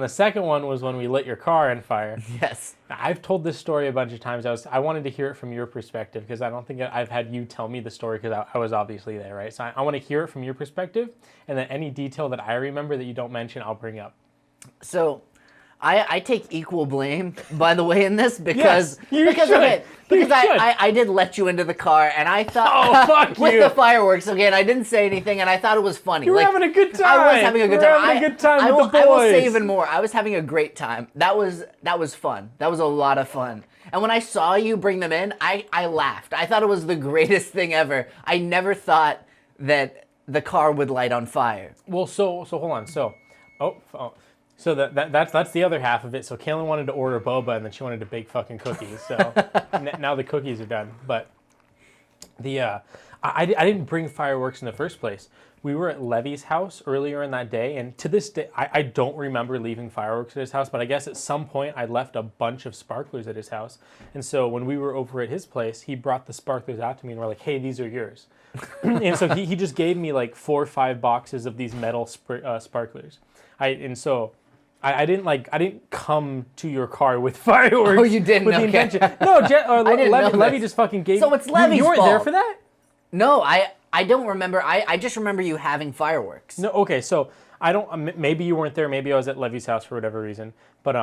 then the second one was when we lit your car on fire. Yes. I've told this story a bunch of times. I wanted to hear it from your perspective because I don't think I've had you tell me the story because I was obviously there, right? So I want to hear it from your perspective, and then any detail that I remember that you don't mention, I'll bring up. So, I take equal blame, by the way, in this because Yes, I did let you into the car, and I thought fuck you. the fireworks again. I didn't say anything, and I thought it was funny. You were having a good time. I was having a good time. Having a good time with the boys. I will say even more. I was having a great time. That was fun. That was a lot of fun. And when I saw you bring them in, I laughed. I thought it was the greatest thing ever. I never thought that the car would light on fire. Well, so hold on. So that's the other half of it. So Kaylin wanted to order boba, and then she wanted to bake fucking cookies. So now the cookies are done. But I didn't bring fireworks in the first place. We were at Levy's house earlier in that day, and to this day, I don't remember leaving fireworks at his house, but I guess at some point I left a bunch of sparklers at his house. And so when we were over at his place, he brought the sparklers out to me, and we're like, hey, these are yours. And so he just gave me like 4 or 5 boxes of these metal sparklers. I didn't come to your car with fireworks. Oh, you didn't? With the intention. No, Levy just fucking gave. So it's Levy's You weren't fault. there for that? No, I don't remember. I just remember you having fireworks. No, okay, so I don't. Maybe you weren't there. Maybe I was at Levy's house for whatever reason. But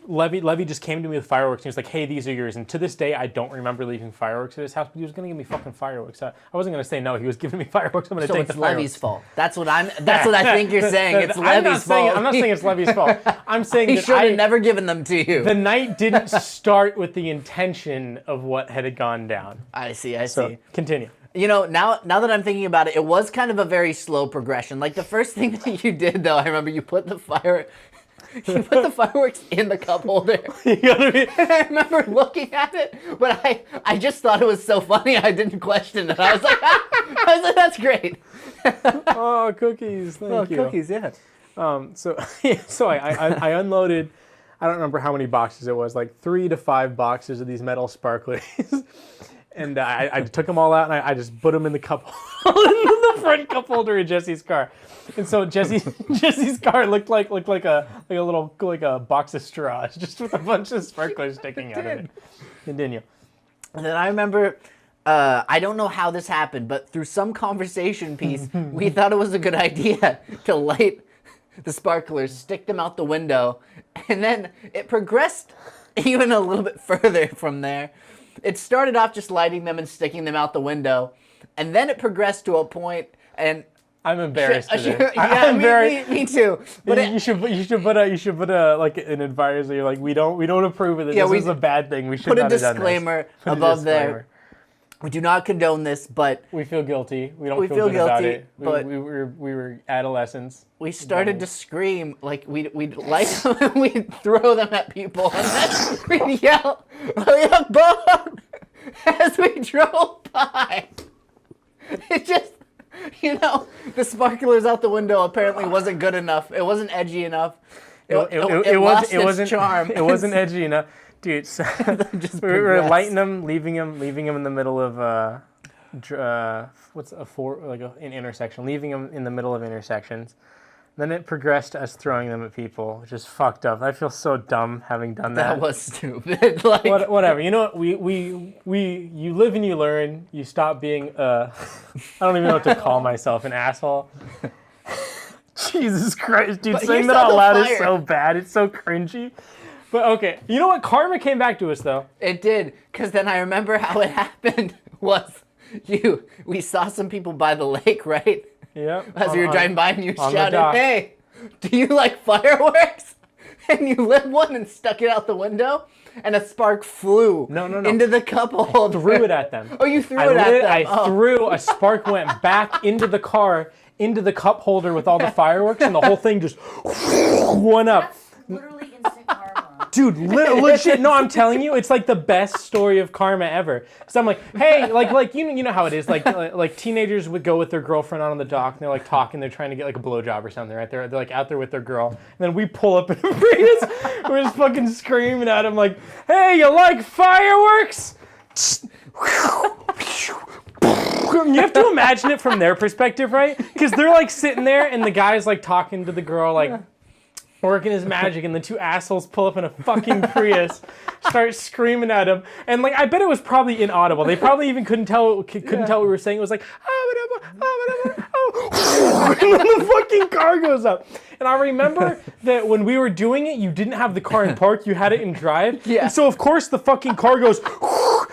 Levy just came to me with fireworks, and he was like, "Hey, these are yours." And to this day, I don't remember leaving fireworks at his house. But he was gonna give me fucking fireworks. I wasn't gonna say no. He was giving me fireworks. I'm gonna take the fireworks. So it's Levy's fault. That's what I think you're saying. It's Levy's fault. I'm not saying it's Levy's fault. I'm saying he that should have never given them to you. The night didn't start with the intention of what had gone down. I see. So continue. You know, now that I'm thinking about it, it was kind of a very slow progression. Like the first thing that you did, though, I remember you put the fireworks in the cup holder. I remember looking at it, but I just thought it was so funny. I didn't question it. I was like, that's great. Oh, cookies! Thank you. Cookies, yeah. So I unloaded. I don't remember how many boxes it was, like 3 to 5 boxes of these metal sparklers. And I took them all out, and I just put them in the cup in the front cup holder of Jesse's car. And so Jesse's car looked like a box of straws, just with a bunch of sparklers sticking out of it. Continue. And then I remember, I don't know how this happened, but through some conversation piece, we thought it was a good idea to light the sparklers, stick them out the window, and then it progressed even a little bit further from there. It started off just lighting them and sticking them out the window, and then it progressed to a point, and I'm embarrassed. Me too. But you should put a like an advisory, like we don't approve of this. This is a bad thing. We should put not a have done disclaimer this. above there. We do not condone this, but we feel guilty. We don't feel good about it. But we were adolescents. We started to scream, like we'd light them and we'd throw them at people, and then we'd yell, "Hurry up, Bob!" as we drove by. It just, the sparklers out the window apparently wasn't good enough. It wasn't edgy enough. It lost its charm. It wasn't edgy enough. Dude, so we were lighting them, leaving them in the middle of an intersection, leaving them in the middle of intersections. Then it progressed to us throwing them at people, which is fucked up. I feel so dumb having done that. That was stupid. Whatever. You know what? You live and you learn. You stop being I don't even know what to call myself, an asshole. Jesus Christ, dude! Saying that out loud is so bad. It's so cringy. But okay, you know what? Karma came back to us though. It did, because then I remember how it happened was we saw some people by the lake, right? Yeah. As we were driving by and you shouted, "Hey, do you like fireworks?" And you lit one and stuck it out the window, and a spark flew into the cup holder. I threw it at them. Oh, you threw it at them. I threw, a spark went back into the car, into the cup holder with all the fireworks, and the whole thing just went up. That's literally instant karma. Dude, legit. No, I'm telling you, it's like the best story of karma ever. Because I'm like, hey, like you know how it is. Like teenagers would go with their girlfriend out on the dock, and they're like talking. They're trying to get like a blowjob or something, right? They're like out there with their girl, and then we pull up in a Prius. We're just fucking screaming at them like, hey, you like fireworks? You have to imagine it from their perspective, right? Because they're like sitting there, and the guy's like talking to the girl, like. working his magic, and the two assholes pull up in a fucking Prius, start screaming at him, and like I bet it was probably inaudible. They probably even couldn't tell what we were saying. It was like, and then the fucking car goes up. And I remember that when we were doing it, you didn't have the car in park, you had it in drive. Yeah. And so of course the fucking car goes,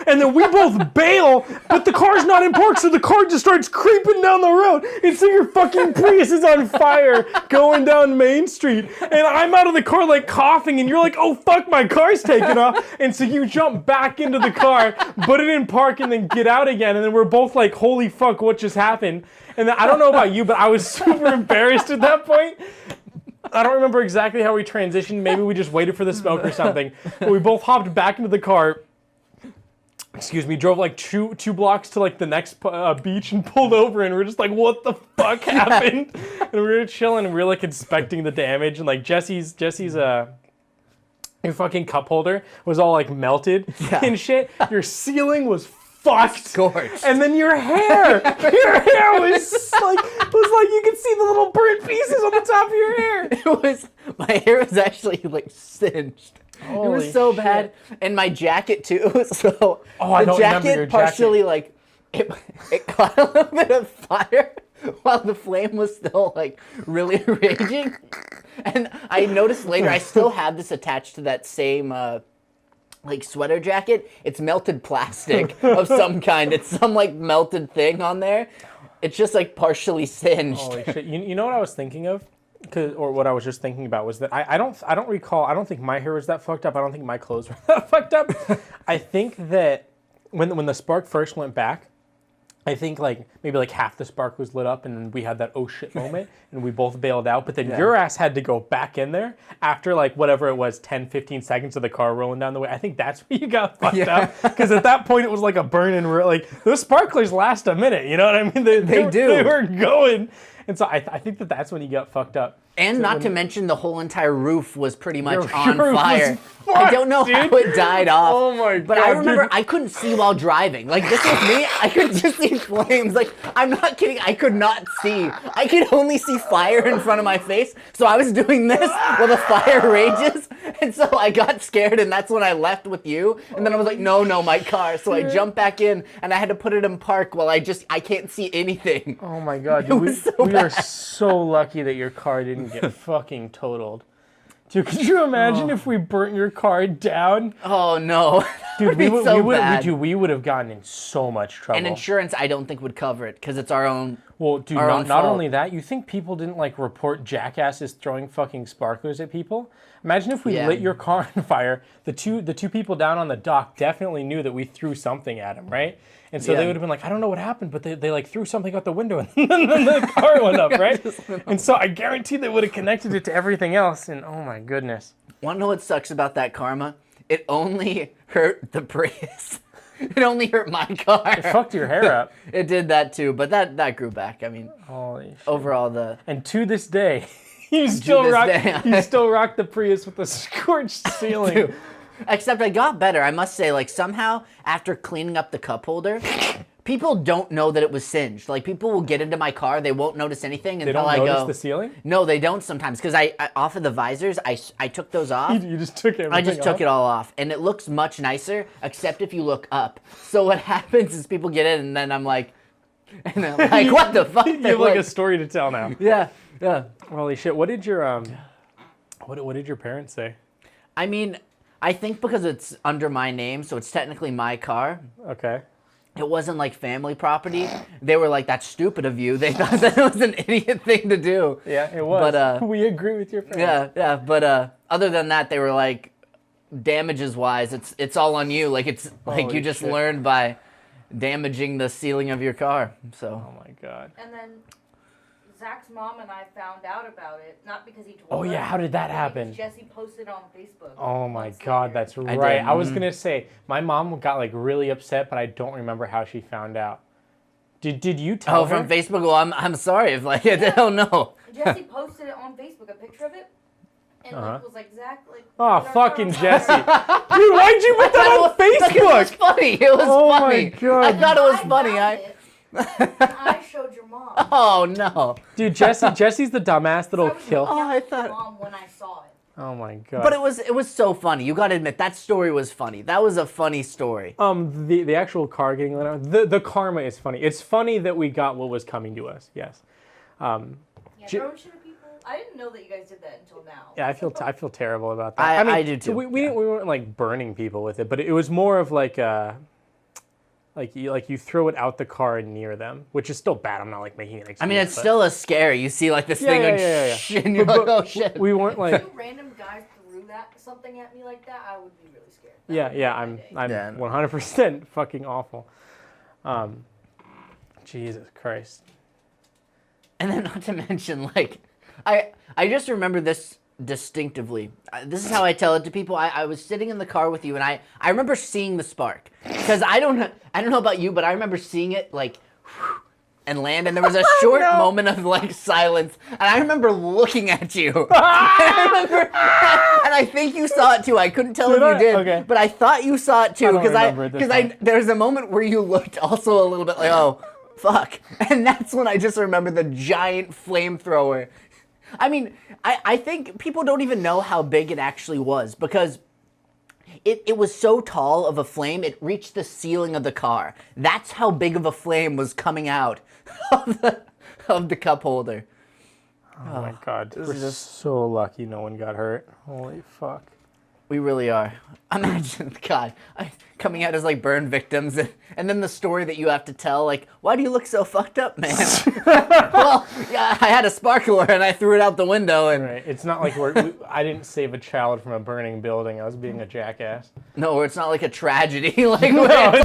and then we both bail, but the car's not in park, so the car just starts creeping down the road. And so your fucking Prius is on fire going down Main Street. And I'm out of the car like coughing, and you're like, oh fuck, my car's taken off. And so you jump back into the car, put it in park, and then get out again. And then we're both like, holy fuck, what just happened? And then, I don't know about you, but I was super embarrassed at that point. I don't remember exactly how we transitioned. Maybe we just waited for the smoke or something. But we both hopped back into the car. Excuse me, drove like two blocks to like the next beach and pulled over, and we're just like, what the fuck happened? And we were chilling, and we were like inspecting the damage, and like Jesse's your fucking cup holder was all like melted and shit. Your ceiling was fucked. Scorched. And then your hair was like you could see the little burnt pieces on the top of your hair. My hair was actually like singed. It was Holy so shit. bad, and my jacket too. So I don't remember your partially like it caught a little bit of fire while the flame was still like really raging. And I noticed later I still have this attached to that same like sweater jacket. It's melted plastic of some kind. It's some like melted thing on there. It's just like partially singed. Holy shit! You know what I was thinking of? Or what I was just thinking about was that I don't recall. I don't think my hair was that fucked up. I don't think my clothes were that fucked up. I think that when the spark first went back, I think like maybe like half the spark was lit up, and then we had that oh shit moment, and we both bailed out. But then your ass had to go back in there after like whatever it was, 10, 15 seconds of the car rolling down the way. I think that's where you got fucked up, because at that point it was like a burning. Like those sparklers last a minute. You know what I mean? They do. They were going. And so I think that's when you got fucked up. And so not to mention the whole entire roof was pretty much Your on roof was fire. fucked, I don't know dude. how it died off. Oh my But God, I remember dude. I couldn't see while driving. Like this was me. I could just see flames. Like I'm not kidding. I could not see. I could only see fire in front of my face. So I was doing this while the fire rages. And so I got scared, and that's when I left with you. And then I was like, no, my car. So I jumped back in, and I had to put it in park while I can't see anything. Oh my God, It was so we are bad. so lucky that your car didn't get fucking totaled. Dude, could you imagine if we burnt your car down? Oh no. Dude, we we would have gotten in so much trouble. And insurance, I don't think would cover it because it's our own. Well, dude, our own not fault. only that, you think people didn't like report jackasses throwing fucking sparklers at people? Imagine if we Yeah. lit your car on fire. The two people down on the dock definitely knew that we threw something at them, right? And so Yeah. they would have been like, I don't know what happened, but they like threw something out the window, and then the car went up, right? And so I guarantee they would have connected it to everything else. And oh my goodness. Want to know what sucks about that karma? It only hurt the Prius. It only hurt my car. Fucked your hair up. It did that too, but that grew back. I mean, Holy shit. overall And to this day, you still this rock day. you still rock the Prius with the scorched ceiling. Dude. Except I got better. I must say, like somehow after cleaning up the cup holder, people don't know that it was singed. Like people will get into my car, they won't notice anything They until don't I notice go. the ceiling? No, they don't sometimes because I off of the visors, I took those off. You just took everything I just took off? it all off, and it looks much nicer, except if you look up. So what happens is people get in, and then I'm like, what the fuck? You have like a story to tell now. yeah. Holy shit! What did your what did your parents say? I mean, I think because it's under my name, so it's technically my car. Okay. It wasn't like family property. They were like, "That's stupid of you." They thought that it was an idiot thing to do. Yeah, it was. But we agree with your parents. yeah. But other than that, they were like, damages wise, it's all on you. Like it's like Holy you just shit. learned by damaging the ceiling of your car. So. Oh my god. And then Zach's mom and I found out about it, not because he told Oh her, yeah, how did that but happen? because Jesse posted on Facebook. Oh my months god, later. that's did. right. I was gonna say my mom got like really upset, but I don't remember how she found out. Did you tell Oh, her? from Facebook. Well, I'm sorry if like I don't know. Jesse posted it on Facebook, a picture of it, and like, was like, Zach, like. Oh, put our fucking car on Jesse. fire." Dude, why'd you put that on It was Facebook? funny. It was Oh my funny. God. I thought it was I funny. found it. I showed your mom. Oh no. Dude, Jesse's the dumbass that'll kill. I thought. Mom when I saw it. Oh my god. But it was so funny. You gotta admit that story was funny. That was a funny story. The actual car getting lit out, the karma is funny. It's funny that we got what was coming to us. Yes. Yeah, throwing shit at people. I didn't know that you guys did that until now. Yeah, I feel terrible about that. I do too. We weren't like burning people with it, but it was more of like you throw it out the car near them, which is still bad. I'm not like making an excuse. I mean, it's still a scary. You see like this thing like and you're like, oh shit. We weren't like. If two random guys threw something at me like that, I would be really scared. I'm 100% fucking awful. Jesus Christ. And then not to mention, like, I just remember this distinctively. This is how I tell it to people. I was sitting in the car with you, and I remember seeing the spark. Because I don't know about you, but I remember seeing it, like, and land, and there was a short moment of, like, silence, and I remember looking at you. And I think you saw it, too. I couldn't tell if you did, okay. But I thought you saw it, too, because there's a moment where you looked also a little bit like, oh, fuck. And that's when I just remember the giant flamethrower. I mean, I think people don't even know how big it actually was because it was so tall of a flame, it reached the ceiling of the car. That's how big of a flame was coming out of the cup holder. Oh my god. We're just so lucky no one got hurt. Holy fuck. We really are. Imagine, God, coming out as like burn victims, and then the story that you have to tell, like, why do you look so fucked up, man? Well, yeah, I had a sparkler and I threw it out the window, and right. It's not like I didn't save a child from a burning building. I was being a jackass. No, it's not like a tragedy. Like, No.